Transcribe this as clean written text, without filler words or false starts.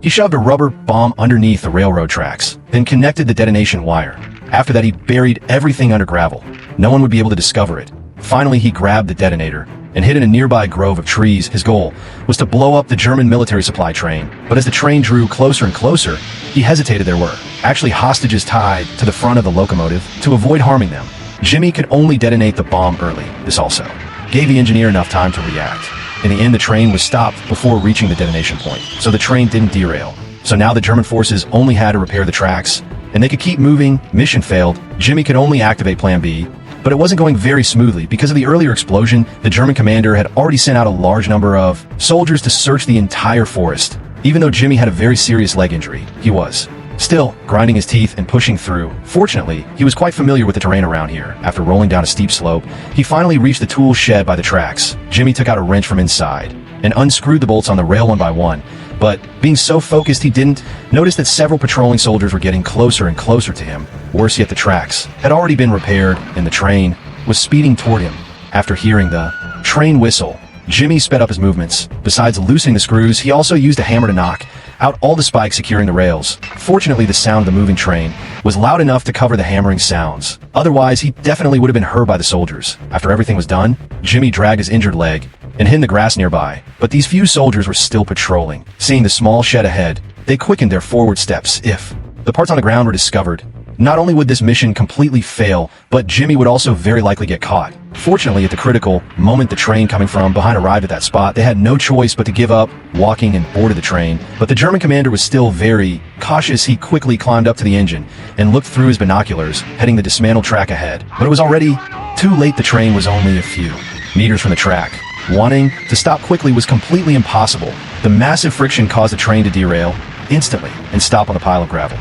He shoved a rubber bomb underneath the railroad tracks, then connected the detonation wire. After that, he buried everything under gravel. No one would be able to discover it. Finally, he grabbed the detonator and hid in a nearby grove of trees. His goal was to blow up the German military supply train, but as the train drew closer and closer, he hesitated. There were actually hostages tied to the front of the locomotive. To avoid harming them, Jimmy could only detonate the bomb early. This also gave the engineer enough time to react. In the end, the train was stopped before reaching the detonation point, so the train didn't derail. So now the German forces only had to repair the tracks, and they could keep moving. Mission failed. Jimmy could only activate Plan B, but it wasn't going very smoothly. Because of the earlier explosion, the German commander had already sent out a large number of soldiers to search the entire forest. Even though Jimmy had a very serious leg injury, he was still grinding his teeth and pushing through. Fortunately, he was quite familiar with the terrain around here. After rolling down a steep slope, he finally reached the tool shed by the tracks. Jimmy took out a wrench from inside and unscrewed the bolts on the rail one by one. But being so focused, he didn't notice that several patrolling soldiers were getting closer and closer to him. Worse yet, the tracks had already been repaired and the train was speeding toward him. After hearing the train whistle, Jimmy sped up his movements. Besides loosening the screws, he also used a hammer to knock out all the spikes securing the rails. Fortunately, the sound of the moving train was loud enough to cover the hammering sounds. Otherwise, he definitely would have been heard by the soldiers. After everything was done, Jimmy dragged his injured leg and hid in the grass nearby. But these few soldiers were still patrolling. Seeing the small shed ahead, they quickened their forward steps. If the parts on the ground were discovered, not only would this mission completely fail, but Jimmy would also very likely get caught. Fortunately, at the critical moment the train coming from behind arrived at that spot, they had no choice but to give up walking and boarded the train. But the German commander was still very cautious. He quickly climbed up to the engine and looked through his binoculars, heading the dismantled track ahead. But it was already too late. The train was only a few meters from the track. Wanting to stop quickly was completely impossible. The massive friction caused the train to derail instantly and stop on a pile of gravel.